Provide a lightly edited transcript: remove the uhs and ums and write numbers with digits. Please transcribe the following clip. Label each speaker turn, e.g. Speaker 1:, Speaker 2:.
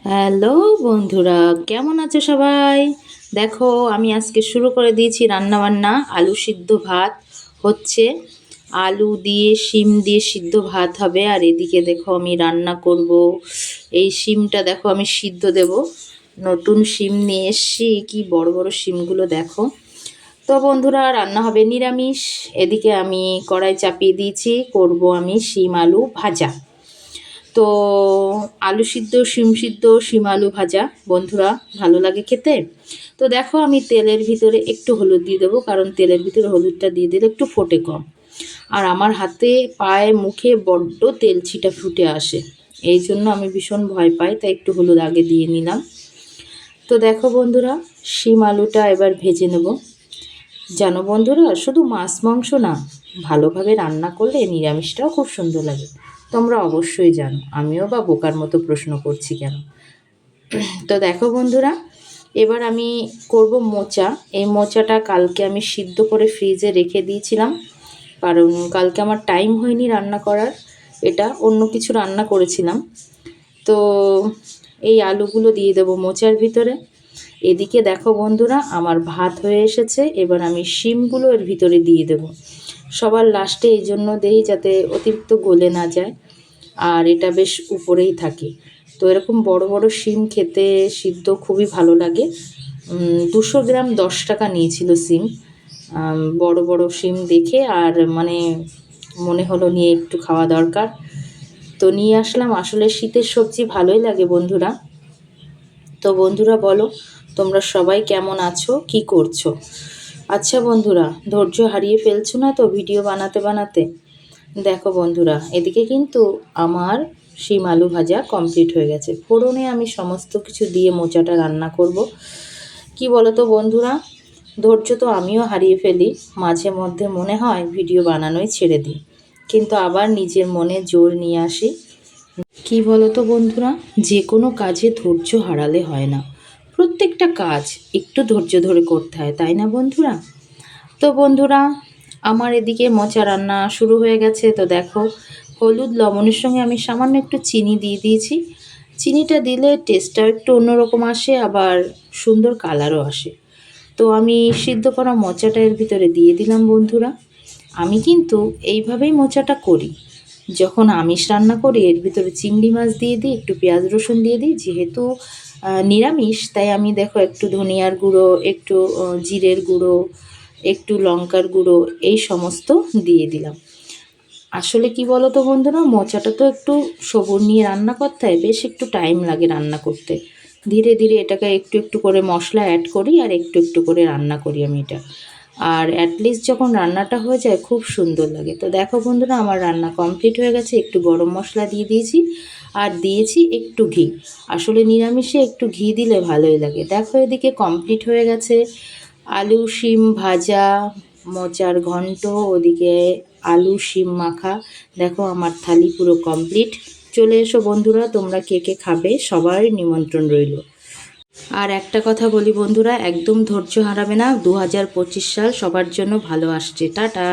Speaker 1: Hello বন্ধুরা, কেমন আছো সবাই? দেখো আমি আজকে শুরু করে দিয়েছি রান্নাবান্না। আলু সিদ্ধ ভাত হচ্ছে, আলু দিয়ে শিম দিয়ে সিদ্ধ ভাত হবে। আর এদিকে দেখো আমি রান্না করব। এই শিমটা দেখো আমি সিদ্ধ দেব। নতুন শিম নিয়ে এসছি, কি বড় বড় শিমগুলো দেখো। তো বন্ধুরা রান্না হবে নিরামিষ। এদিকে আমি কড়াই চাপিয়ে দিয়েছি, করব আমি শিম আলু ভাজা। তো আলু সিদ্ধ শিম আলু ভাজা বন্ধুরা ভালো লাগে খেতে। তো দেখো আমি তেলের ভিতরে একটু হলুদ দিয়ে দেবো, কারণ তেলের ভিতরে হলুদটা দিয়ে দিলে একটু ফোটে কম। আর আমার হাতে পায়ে মুখে বড্ড তেল ছিটা ফুটে আসে, এই জন্য আমি ভীষণ ভয় পাই, তাই একটু হলুদ আগে দিয়ে নিলাম। তো দেখো বন্ধুরা শিম আলুটা এবার ভেজে নেব। জানো বন্ধুরা, শুধু মাছ মাংস না, ভালোভাবে রান্না করলে নিরামিষটাও খুব সুন্দর লাগে। তোমরা অবশ্যই জানো, আমিও বা বোকার মতো প্রশ্ন করছি কেন। তো দেখো বন্ধুরা, এবার আমি করব মোচা। এই মোচাটা কালকে আমি সিদ্ধ করে ফ্রিজে রেখে দিয়েছিলাম, কারণ কালকে আমার টাইম হয়নি রান্না করার। এটা অন্য কিছু রান্না করেছিলাম। তো এই আলুগুলো দিয়ে দেবো মোচার ভিতরে। এদিকে দেখো বন্ধুরা আমার ভাত হয়ে এসেছে, এবার আমি শিমগুলো এর ভিতরে দিয়ে দেব। সবার লাস্টে এই জন্য দেই যাতে অতিরিক্ত গলে না যায়, আর এটা বেশ উপরেই থাকে। তো এরকম বড় বড় শিম খেতে সিদ্ধ খুবই ভালো লাগে। 200 গ্রাম 10 টাকা নিয়েছিল শিম। বড় বড় শিম দেখে আর মানে মনে হলো নিয়ে একটু খাওয়া দরকার, তো নিয়ে আসলাম। আসলে শীতের সবজি ভালোই লাগে বন্ধুরা। তো বন্ধুরা বলো, তোমরা সবাই কেমন আছো, কি করছো? আচ্ছা বন্ধুরা, ধৈর্য হারিয়ে ফেলছো না তো ভিডিও বানাতে বানাতে? দেখো বন্ধুরা, এদিকে কিন্তু আমার শিম আলু ভাজা কমপ্লিট হয়ে গেছে। ফোড়নে আমি সমস্ত কিছু দিয়ে মোচাটা রান্না করব। কি বলো তো বন্ধুরা, ধৈর্য তো আমিও হারিয়ে ফেলি। মাঝে মধ্যে মনে হয় ভিডিও বানানোই ছেড়ে দিই, কিন্তু আবার নিজের মনে জোর নিয়ে আসি। কি বলো তো বন্ধুরা, যে কোনো কাজে ধৈর্য হারালে হয় না। প্রত্যেকটা কাজ একটু ধৈর্য ধরে করতে হয়, তাই না বন্ধুরা? তো বন্ধুরা আমার এদিকে মোচা রান্না শুরু হয়ে গেছে। তো দেখো হলুদ লবণের সঙ্গে আমি সামান্য একটু চিনি দিয়ে দিয়েছি। চিনিটা দিলে টেস্টটাও একটু অন্যরকম আসে, আবার সুন্দর কালারও আসে। তো আমি সিদ্ধ করা মোচাটা এর ভিতরে দিয়ে দিলাম বন্ধুরা। আমি কিন্তু এইভাবেই মোচাটা করি। যখন আমিষ রান্না করি এর ভিতরে চিংড়ি মাছ দিয়ে দিই, একটু পেঁয়াজ রসুন দিয়ে দিই। যেহেতু নিরামিষ, তাই আমি দেখো একটু ধনিয়ার গুঁড়ো, একটু জিরের গুঁড়ো, একটু লঙ্কার গুঁড়ো, এই সমস্ত দিয়ে দিলাম। আসলে কি বলো তো বন্ধুরা, মোচাটা তো একটু সবুর নিয়ে রান্না করতে হয়, বেশ একটু টাইম লাগে রান্না করতে। ধীরে ধীরে এটাকে একটু একটু করে মশলা অ্যাড করি আর একটু একটু করে রান্না করি আমি এটা। আর অ্যাটলিস্ট যখন রান্নাটা হয়ে যায় খুব সুন্দর লাগে। তো দেখো বন্ধুরা আমার রান্না কমপ্লিট হয়ে গেছে। একটু গরম মশলা দিয়ে দিয়েছি আর দিয়েছি একটু ঘি। আসলে নিরামিষে একটু ঘি দিলে ভালোই লাগে। দেখো এদিকে কমপ্লিট হয়ে গেছে আলু শিম ভাজা, মোচার ঘন্ট, ওদিকে আলু শিম মাখা। দেখো আমার থালি পুরো কমপ্লিট। চলে এসো বন্ধুরা, তোমরা কে কে খাবে সবার নিমন্ত্রণ রইল। আর একটা কথা বলি বন্ধুরা, একদম ধৈর্য হারাবে না। 2025 সাল সবার জন্য ভালো আসছে। টাটা।